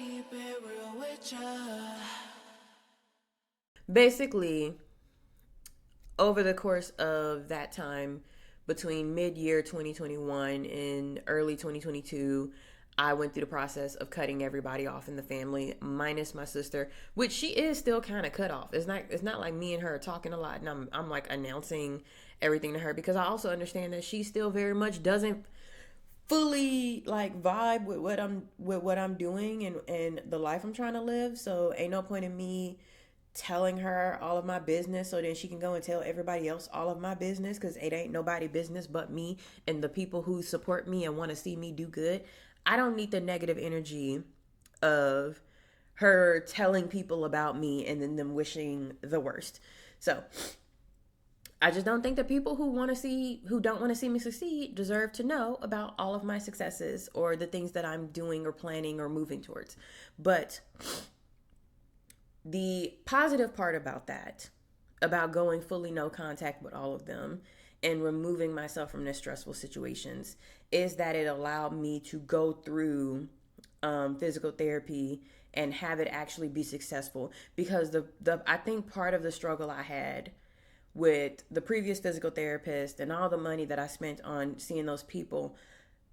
keep it real with ya. Basically, over the course of that time, between mid-year 2021 and early 2022, I went through the process of cutting everybody off in the family, minus my sister, which she is still kind of cut off. It's not like me and her are talking a lot, and I'm like announcing everything to her, because I also understand that she still very much doesn't fully like vibe with what I'm doing and the life I'm trying to live. So ain't no point in me telling her all of my business so then she can go and tell everybody else all of my business, because it ain't nobody business but me and the people who support me and want to see me do good. I don't need the negative energy of her telling people about me and then them wishing the worst. So I just don't think that people who don't want to see me succeed deserve to know about all of my successes or the things that I'm doing or planning or moving towards. But the positive part about that, about going fully no contact with all of them and removing myself from their stressful situations, is that it allowed me to go through physical therapy and have it actually be successful. Because the I think part of the struggle I had with the previous physical therapist and all the money that I spent on seeing those people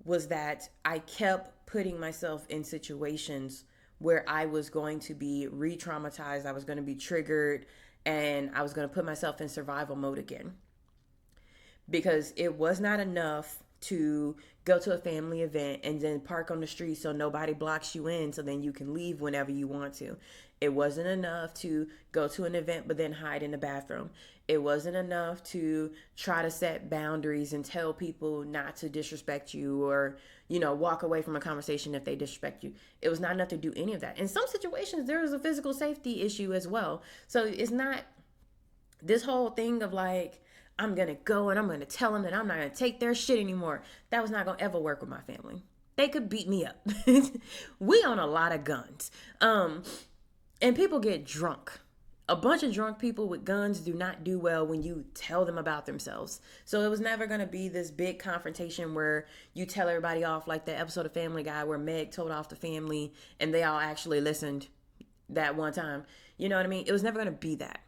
was that I kept putting myself in situations where I was going to be re traumatized, I was going to be triggered, and I was going to put myself in survival mode again. Because it was not enough to go to a family event and then park on the street so nobody blocks you in so then you can leave whenever you want to. It wasn't enough to go to an event but then hide in the bathroom. It wasn't enough to try to set boundaries and tell people not to disrespect you or, walk away from a conversation if they disrespect you. It was not enough to do any of that. In some situations, there is a physical safety issue as well. So it's not this whole thing of like, I'm gonna go and I'm gonna tell them that I'm not gonna take their shit anymore. That was not gonna ever work with my family. They could beat me up. We own a lot of guns. And people get drunk. A bunch of drunk people with guns do not do well when you tell them about themselves. So it was never going to be this big confrontation where you tell everybody off, like the episode of Family Guy where Meg told off the family and they all actually listened that one time. You know what I mean? It was never going to be that.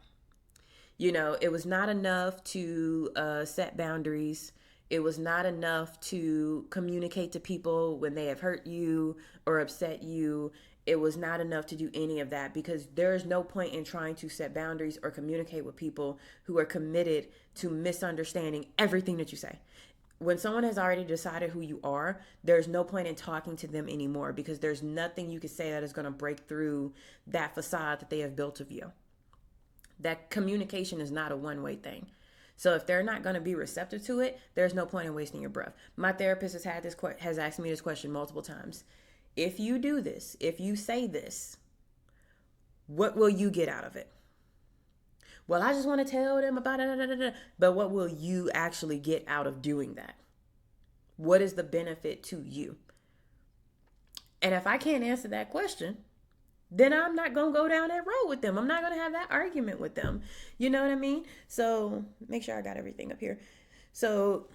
It was not enough to set boundaries. It was not enough to communicate to people when they have hurt you or upset you. It was not enough to do any of that, because there is no point in trying to set boundaries or communicate with people who are committed to misunderstanding everything that you say. When someone has already decided who you are, there's no point in talking to them anymore, because there's nothing you can say that is going to break through that facade that they have built of you. That communication is not a one-way thing. So if they're not going to be receptive to it, there's no point in wasting your breath. My therapist has asked me this question multiple times. If you do this, if you say this, what will you get out of it? Well, I just want to tell them about it. But what will you actually get out of doing that? What is the benefit to you? And if I can't answer that question, then I'm not going to go down that road with them. I'm not going to have that argument with them. You know what I mean? So make sure I got everything up here. So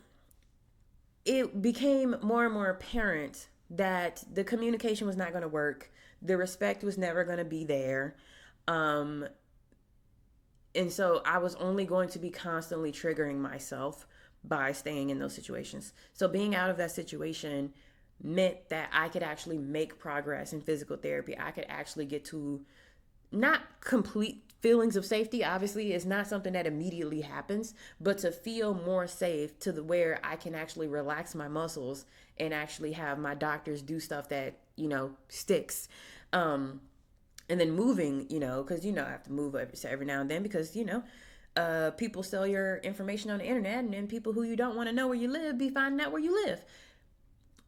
it became more and more apparent that the communication was not going to work. The respect was never going to be there. Um, and so I was only going to be constantly triggering myself by staying in those situations. So being out of that situation meant that I could actually make progress in physical therapy. I could actually get to not complete feelings of safety. Obviously, it's not something that immediately happens, but to feel more safe to the where I can actually relax my muscles and actually have my doctors do stuff that, sticks. And then moving, because, I have to move every now and then because, people sell your information on the internet, and then people who you don't want to know where you live be finding out where you live.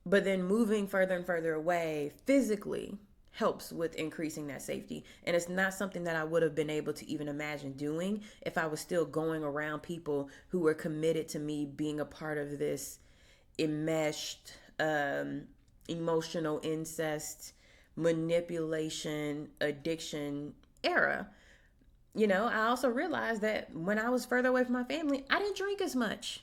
But then moving further and further away physically helps with increasing that safety. And it's not something that I would have been able to even imagine doing if I was still going around people who were committed to me being a part of this enmeshed emotional incest, manipulation, addiction era. I also realized that when I was further away from my family, I didn't drink as much.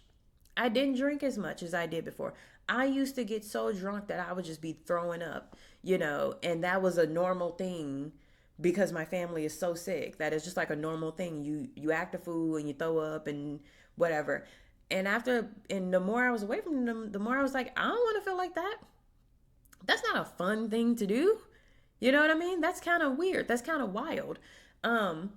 I didn't drink as much as I did before. I used to get so drunk that I would just be throwing up, and that was a normal thing because my family is so sick that it's just like a normal thing. You act a fool and you throw up and whatever. And the more I was away from them, the more I was like, I don't want to feel like that. That's not a fun thing to do. You know what I mean? That's kind of weird. That's kind of wild. Um,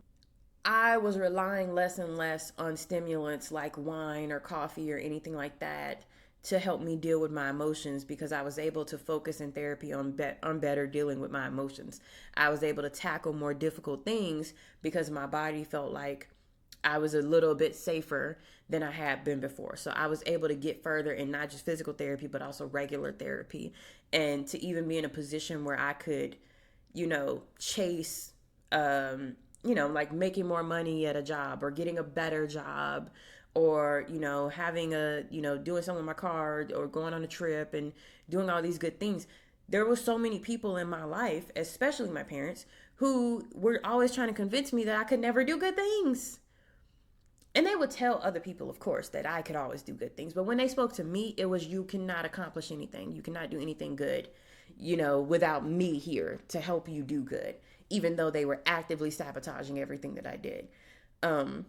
I was relying less and less on stimulants like wine or coffee or anything like that to help me deal with my emotions because I was able to focus in therapy on better dealing with my emotions. I was able to tackle more difficult things because my body felt like I was a little bit safer than I had been before. So I was able to get further in not just physical therapy, but also regular therapy. And to even be in a position where I could, chase, like making more money at a job or getting a better job or, having doing something with my car or going on a trip and doing all these good things. There were so many people in my life, especially my parents, who were always trying to convince me that I could never do good things. And they would tell other people, of course, that I could always do good things. But when they spoke to me, it was, you cannot accomplish anything. You cannot do anything good, without me here to help you do good, even though they were actively sabotaging everything that I did. Um,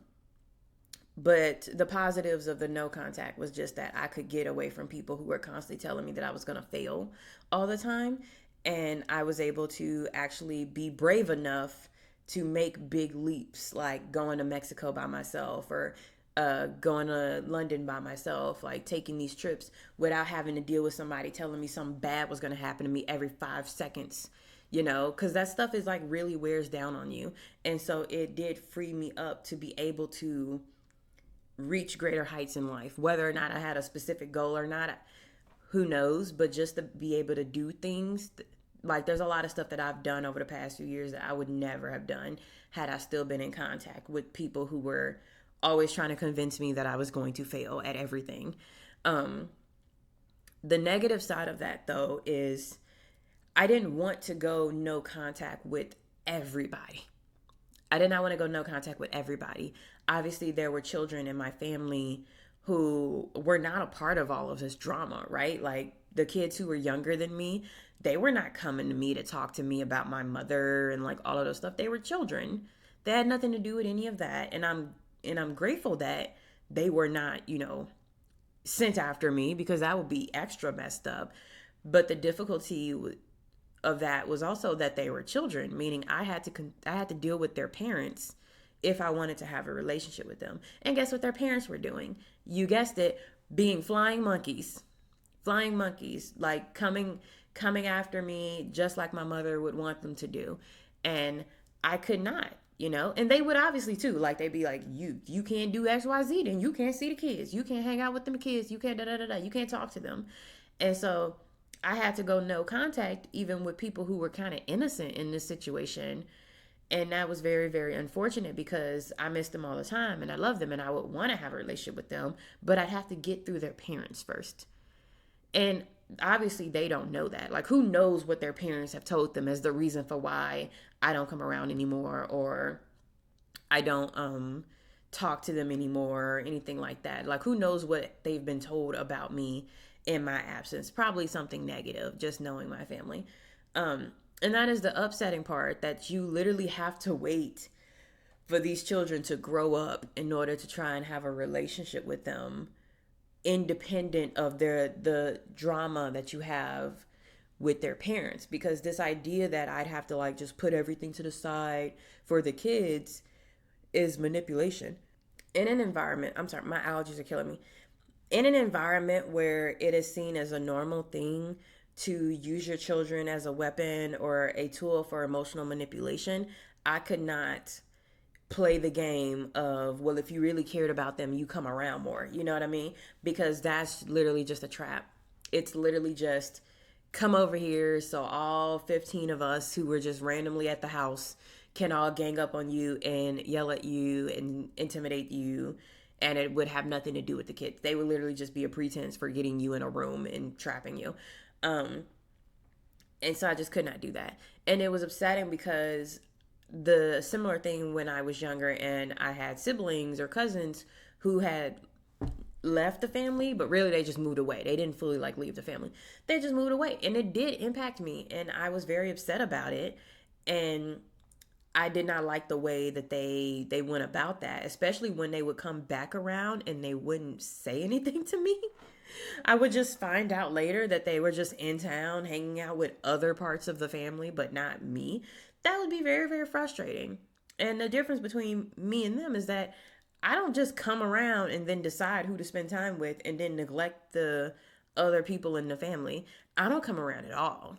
but the positives of the no contact was just that I could get away from people who were constantly telling me that I was going to fail all the time. And I was able to actually be brave enough to make big leaps, like going to Mexico by myself or going to London by myself, like taking these trips without having to deal with somebody telling me something bad was going to happen to me every 5 seconds, because that stuff is like really wears down on you. And so it did free me up to be able to reach greater heights in life, whether or not I had a specific goal or not, who knows, but just to be able to do things. Like there's a lot of stuff that I've done over the past few years that I would never have done had I still been in contact with people who were always trying to convince me that I was going to fail at everything. Um, the negative side of that though is I didn't want to go no contact with everybody. I did not want to go no contact with everybody. Obviously, there were children in my family who were not a part of all of this drama, right? Like the kids who were younger than me, they were not coming to me to talk to me about my mother and like all of those stuff. They were children. They had nothing to do with any of that. And I'm grateful that they were not, sent after me because that would be extra messed up. But the difficulty of that was also that they were children, meaning I had to deal with their parents if I wanted to have a relationship with them. And guess what their parents were doing? You guessed it, being flying monkeys. Flying monkeys, like coming after me just like my mother would want them to do. And I could not, and they would obviously too. Like they'd be like, you can't do XYZ, then you can't see the kids. You can't hang out with them kids. You can't da da da da. You can't talk to them. And so I had to go no contact even with people who were kind of innocent in this situation. And that was very, very unfortunate because I missed them all the time and I love them and I would want to have a relationship with them, but I'd have to get through their parents first. And obviously they don't know that. Like who knows what their parents have told them as the reason for why I don't come around anymore or I don't talk to them anymore or anything like that. Like who knows what they've been told about me in my absence. Probably something negative, just knowing my family. And that is the upsetting part, that you literally have to wait for these children to grow up in order to try and have a relationship with them, independent of the drama that you have with their parents. Because this idea that I'd have to like just put everything to the side for the kids is manipulation. In an environment, I'm sorry, my allergies are killing me. In an environment where it is seen as a normal thing to use your children as a weapon or a tool for emotional manipulation, I could not play the game of, well, if you really cared about them, you come around more. You know what I mean? Because that's literally just a trap. It's literally just come over here so all 15 of us who were just randomly at the house can all gang up on you and yell at you and intimidate you. And it would have nothing to do with the kids. They would literally just be a pretense for getting you in a room and trapping you. And so I just could not do that. And it was upsetting because the similar thing when I was younger and I had siblings or cousins who had left the family, but really they just moved away. They didn't fully like leave the family. They just moved away, and it did impact me, and I was very upset about it. And I did not like the way that they went about that, especially when they would come back around and they wouldn't say anything to me. I would just find out later that they were just in town hanging out with other parts of the family, but not me. That would be very, very frustrating. And the difference between me and them is that I don't just come around and then decide who to spend time with and then neglect the other people in the family. I don't come around at all.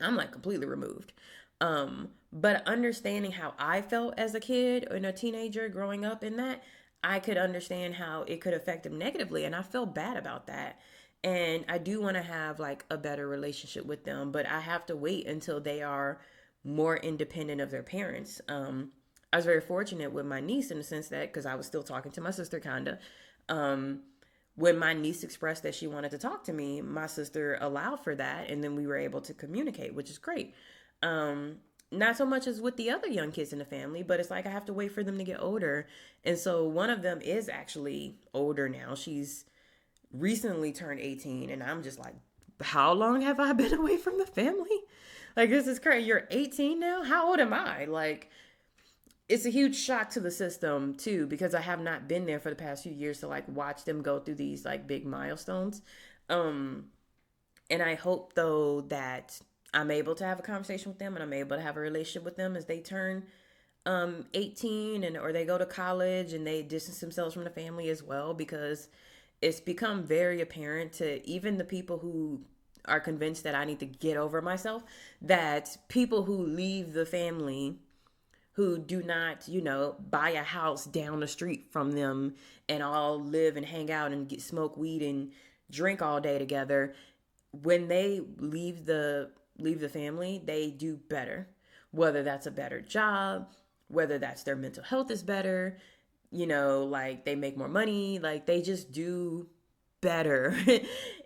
I'm like completely removed. But understanding how I felt as a kid and a teenager growing up in that, I could understand how it could affect them negatively. And I felt bad about that. And I do want to have like a better relationship with them, but I have to wait until they are more independent of their parents. I was very fortunate with my niece in the sense that, because I was still talking to my sister, kinda. Um, when my niece expressed that she wanted to talk to me, my sister allowed for that, and then we were able to communicate, which is great. Um, Not so much as with the other young kids in the family, but it's like I have to wait for them to get older. And so one of them is actually older now. She's recently turned 18, and I'm just like, how long have I been away from the family? Like, this is crazy. You're 18 now? How old am I? Like, it's a huge shock to the system too, because I have not been there for the past few years to like watch them go through these like big milestones. Um, and I hope though that I'm able to have a conversation with them and I'm able to have a relationship with them as they turn 18 and or they go to college and they distance themselves from the family as well, because it's become very apparent to even the people who are convinced that I need to get over myself, that people who leave the family, who do not, buy a house down the street from them and all live and hang out and smoke weed and drink all day together, when they leave the family, they do better. Whether that's a better job, whether that's their mental health is better, like they make more money, like they just do better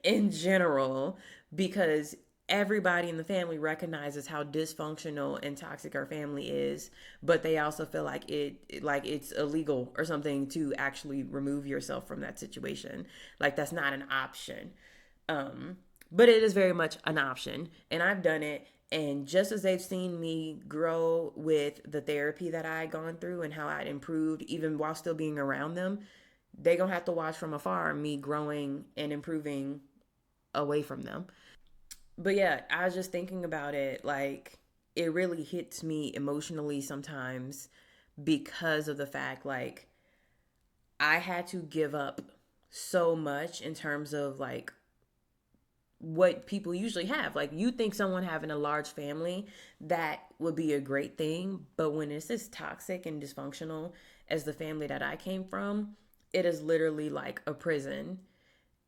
in general, because everybody in the family recognizes how dysfunctional and toxic our family is, but they also feel like it's illegal or something to actually remove yourself from that situation. Like that's not an option. But it is very much an option, and I've done it. And just as they've seen me grow with the therapy that I had gone through and how I'd improved even while still being around them, they gonna have to watch from afar me growing and improving away from them. But yeah, I was just thinking about it, like it really hits me emotionally sometimes because of the fact like I had to give up so much in terms of like what people usually have. Like you think someone having a large family, that would be a great thing, but when it's as toxic and dysfunctional as the family that I came from, it is literally like a prison,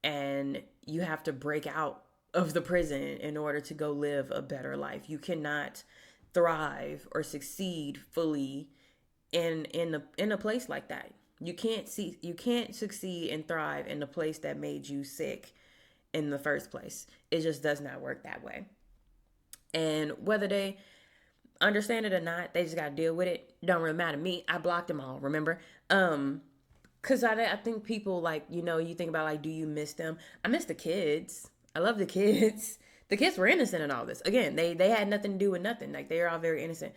and you have to break out of the prison in order to go live a better life. You cannot thrive or succeed fully in a place like that. You can't succeed and thrive in the place that made you sick in the first place. It just does not work that way. And whether they understand it or not, they just got to deal with it. Don't really matter to me. I blocked them all, remember? Cause I think people like, you think about like, do you miss them? I miss the kids. I love the kids. The kids were innocent in all this. Again, they had nothing to do with nothing. Like they are all very innocent.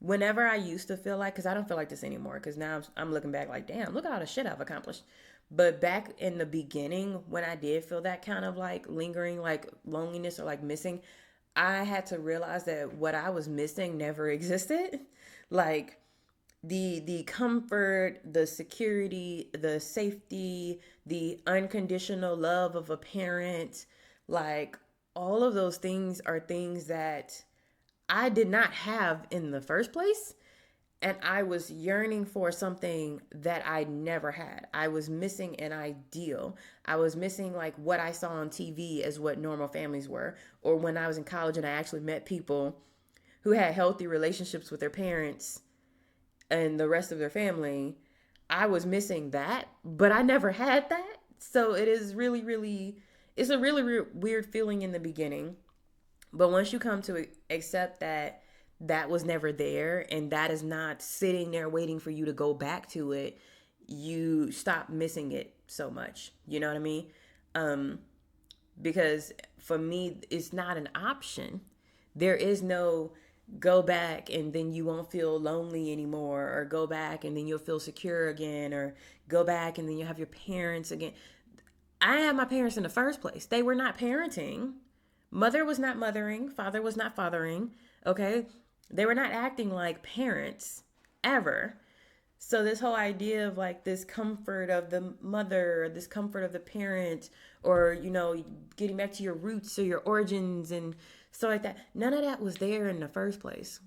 Whenever I used to feel like, cause I don't feel like this anymore. Cause now I'm looking back like, damn, look at all the shit I've accomplished. But back in the beginning, when I did feel that kind of like lingering, like loneliness or like missing, I had to realize that what I was missing never existed. Like the comfort, the security, the safety, the unconditional love of a parent, like all of those things are things that I did not have in the first place. And I was yearning for something that I never had. I was missing an ideal. I was missing like what I saw on TV as what normal families were. Or when I was in college and I actually met people who had healthy relationships with their parents and the rest of their family, I was missing that, but I never had that. So it is really, really, it's a really weird feeling in the beginning. But once you come to accept that that was never there and that is not sitting there waiting for you to go back to it, you stop missing it so much. You know what I mean? Because for me, it's not an option. There is no go back and then you won't feel lonely anymore, or go back and then you'll feel secure again, or go back and then you'll have your parents again. I had my parents in the first place. They were not parenting. Mother was not mothering. Father was not fathering. Okay? They were not acting like parents ever. So this whole idea of like this comfort of the mother, this comfort of the parent, or getting back to your roots or your origins and stuff like that, none of that was there in the first place.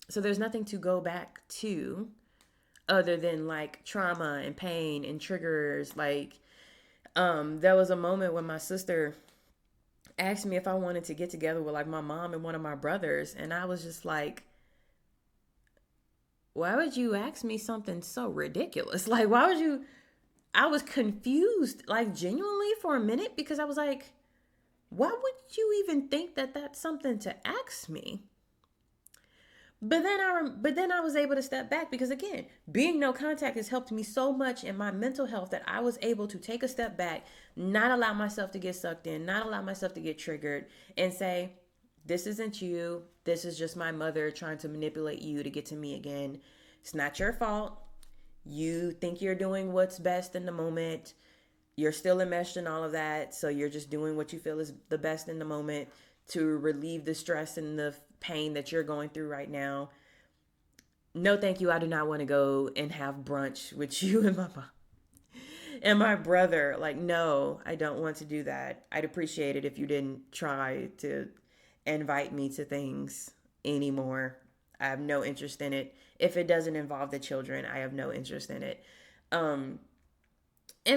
So there's nothing to go back to other than like trauma and pain and triggers. Like there was a moment when my sister asked me if I wanted to get together with like my mom and one of my brothers, and I was just like, why would you ask me something so ridiculous? Like, why would you? I was confused, like genuinely for a minute, because I was like, why would you even think that that's something to ask me? But then I was able to step back, because again, being no contact has helped me so much in my mental health that I was able to take a step back, not allow myself to get sucked in, not allow myself to get triggered, and say, this isn't you. This is just my mother trying to manipulate you to get to me again. It's not your fault. You think you're doing what's best in the moment. You're still enmeshed in all of that. So you're just doing what you feel is the best in the moment to relieve the stress and the pain that you're going through right now. No, thank you. I do not want to go and have brunch with you and my mom and my brother. Like, no, I don't want to do that. I'd appreciate it if you didn't try to invite me to things anymore. I have no interest in it. If it doesn't involve the children, I have no interest in it. And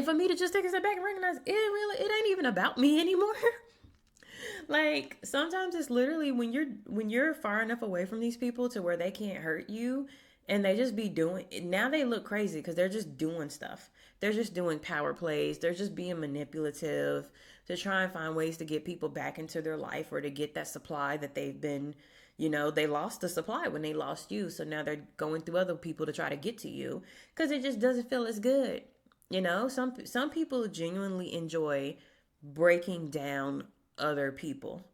for me to just take a step back and recognize it ain't even about me anymore. Like sometimes it's literally when you're far enough away from these people to where they can't hurt you, and they just be doing, now they look crazy because they're just doing stuff. They're just doing power plays. They're just being manipulative to try and find ways to get people back into their life, or to get that supply that they've been, they lost the supply when they lost you. So now they're going through other people to try to get to you because it just doesn't feel as good. Some people genuinely enjoy breaking down other people.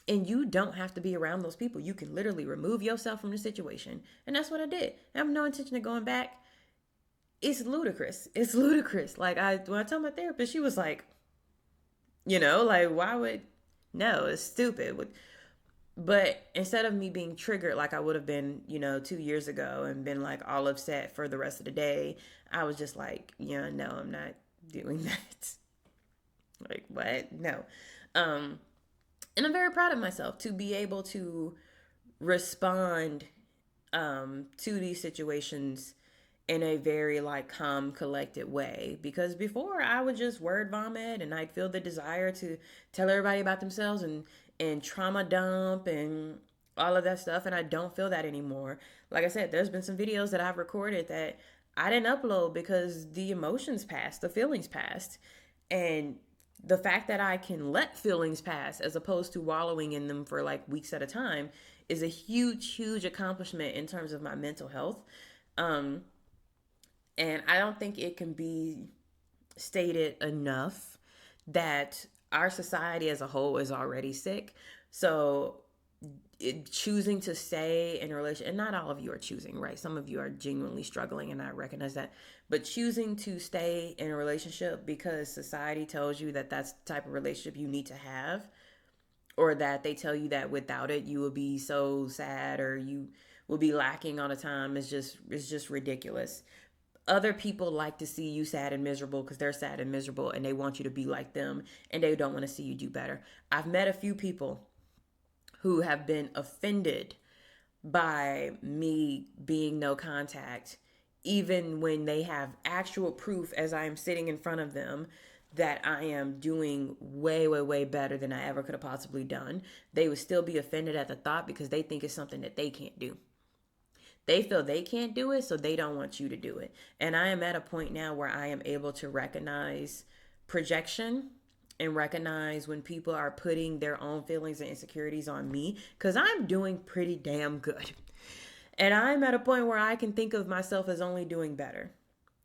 And you don't have to be around those people. You can literally remove yourself from the situation. And that's what I did. I have no intention of going back. It's ludicrous. It's ludicrous. Like when I told my therapist, she was like, like why would, no, it's stupid. But instead of me being triggered like I would have been, 2 years ago, and been like all upset for the rest of the day, I was just like, no, I'm not doing that. Like, what? No. And I'm very proud of myself to be able to respond to these situations in a very like calm, collected way. Because before I would just word vomit, and I'd feel the desire to tell everybody about themselves and trauma dump and all of that stuff. And I don't feel that anymore. Like I said, there's been some videos that I've recorded that I didn't upload because the emotions passed, the feelings passed. And the fact that I can let feelings pass as opposed to wallowing in them for like weeks at a time is a huge, huge accomplishment in terms of my mental health. And I don't think it can be stated enough that our society as a whole is already sick. So choosing to stay in a relationship, and not all of you are choosing, right? Some of you are genuinely struggling, and I recognize that. But choosing to stay in a relationship because society tells you that that's the type of relationship you need to have, or that they tell you that without it you will be so sad, or you will be lacking all the time, is just ridiculous. Other people like to see you sad and miserable because they're sad and miserable, and they want you to be like them, and they don't want to see you do better. I've met a few people who have been offended by me being no contact, even when they have actual proof as I am sitting in front of them that I am doing way, way, way better than I ever could have possibly done. They would still be offended at the thought because they think it's something that they can't do. They feel they can't do it, so they don't want you to do it. And I am at a point now where I am able to recognize projection and recognize when people are putting their own feelings and insecurities on me, because I'm doing pretty damn good. And I'm at a point where I can think of myself as only doing better.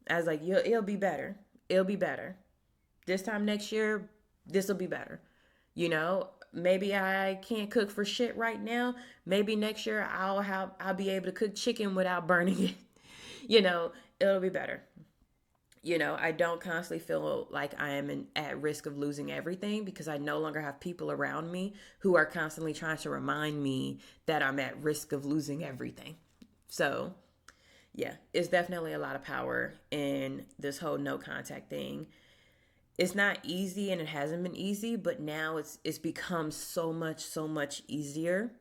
I was like, it'll be better. It'll be better. This time next year, this will be better. You know, maybe I can't cook for shit right now. Maybe next year I'll be able to cook chicken without burning it. You know, it'll be better. You know, I don't constantly feel like I am at risk of losing everything because I no longer have people around me who are constantly trying to remind me that I'm at risk of losing everything. So, yeah, it's definitely a lot of power in this whole no contact thing. It's not easy and it hasn't been easy, but now it's become so much easier,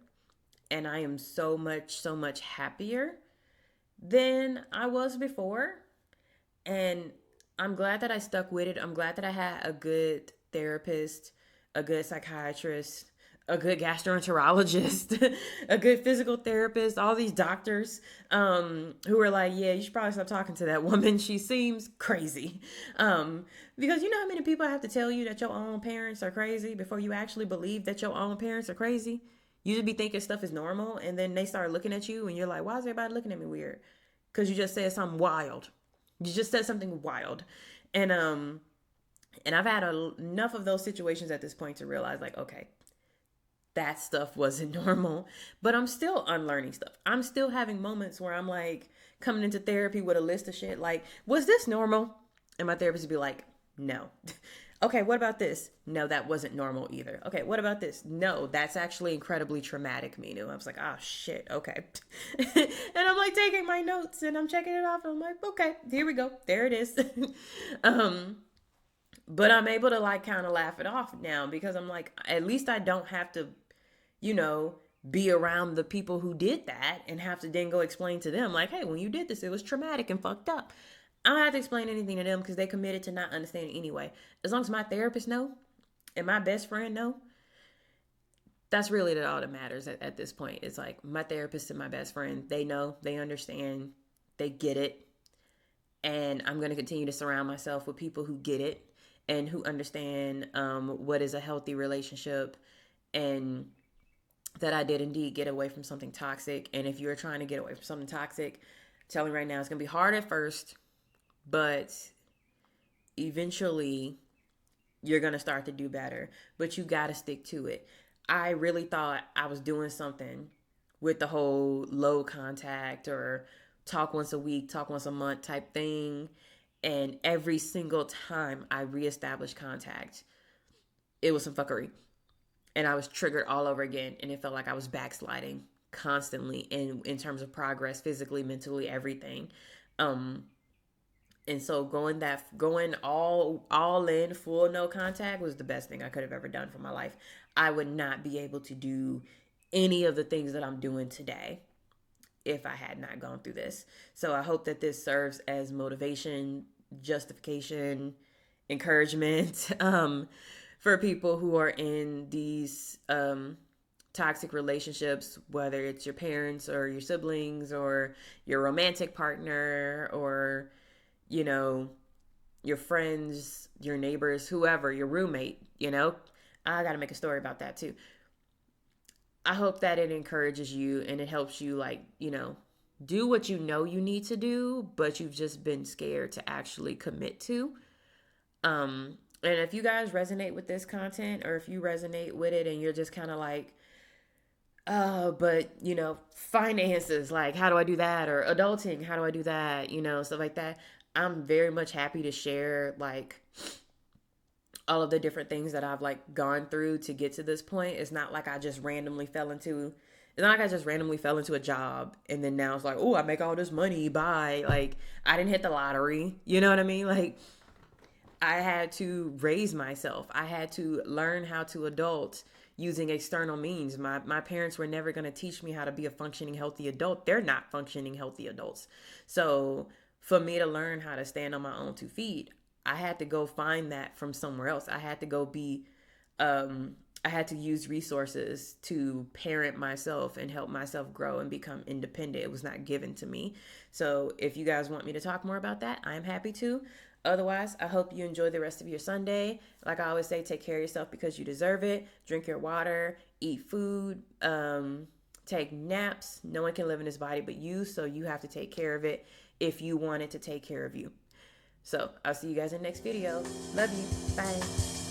and I am so much happier than I was before. And I'm glad that I stuck with it. I'm glad that I had a good therapist, a good psychiatrist, a good gastroenterologist, a good physical therapist, all these doctors who were like, yeah, you should probably stop talking to that woman. She seems crazy. Because you know how many people have to tell you that your own parents are crazy before you actually believe that your own parents are crazy? You just be thinking stuff is normal, and then they start looking at you, and you're like, why is everybody looking at me weird? Because you just said something wild. You just said something wild. And I've had enough of those situations at this point to realize like, okay, that stuff wasn't normal, but I'm still unlearning stuff. I'm still having moments where I'm like coming into therapy with a list of shit like, was this normal? And my therapist would be like, no. Okay, what about this? No, that wasn't normal either. Okay, what about this? No, that's actually incredibly traumatic, Minu. I was like, oh shit, okay. And I'm like taking my notes and I'm checking it off and I'm like, okay, here we go. There it is. um, but I'm able to like kind of laugh it off now because I'm like, at least I don't have to, you know, be around the people who did that and have to then go explain to them like, hey, when you did this, it was traumatic and fucked up. I don't have to explain anything to them because they committed to not understanding anyway. As long as my therapist know and my best friend know, that's really all that matters at this point. It's like my therapist and my best friend, they know, they understand, they get it. And I'm going to continue to surround myself with people who get it and who understand what is a healthy relationship, and that I did indeed get away from something toxic. And if you're trying to get away from something toxic, tell me right now, it's going to be hard at first, but eventually you're going to start to do better. But you got to stick to it. I really thought I was doing something with the whole low contact or talk once a week, talk once a month type thing. And every single time I reestablished contact, it was some fuckery. And I was triggered all over again. And it felt like I was backsliding constantly in terms of progress, physically, mentally, everything. And so going all in full no contact was the best thing I could have ever done for my life. I would not be able to do any of the things that I'm doing today if I had not gone through this. So I hope that this serves as motivation, justification, encouragement for people who are in these toxic relationships, whether it's your parents or your siblings or your romantic partner or, you know, your friends, your neighbors, whoever, your roommate, you know. I got to make a story about that too. I hope that it encourages you and it helps you, like, you know, do what you know you need to do, but you've just been scared to actually commit to. And if you guys resonate with this content, or if you resonate with it and you're just kind of like, but you know, finances, like, how do I do that? Or adulting, how do I do that? You know, stuff like that. I'm very much happy to share like all of the different things that I've like gone through to get to this point. It's not like I just randomly fell into a job and then now it's like, oh, I make all this money, bye. Like, I didn't hit the lottery. You know what I mean? Like, I had to raise myself. I had to learn how to adult using external means. My parents were never going to teach me how to be a functioning, healthy adult. They're not functioning, healthy adults. So for me to learn how to stand on my own 2 feet, I had to go find that from somewhere else. I had to go I had to use resources to parent myself and help myself grow and become independent. It was not given to me. So if you guys want me to talk more about that, I'm happy to. Otherwise, I hope you enjoy the rest of your Sunday. Like I always say, take care of yourself because you deserve it. Drink your water, eat food, take naps. No one can live in this body but you, so you have to take care of it if you want it to take care of you. So I'll see you guys in the next video. Love you. Bye.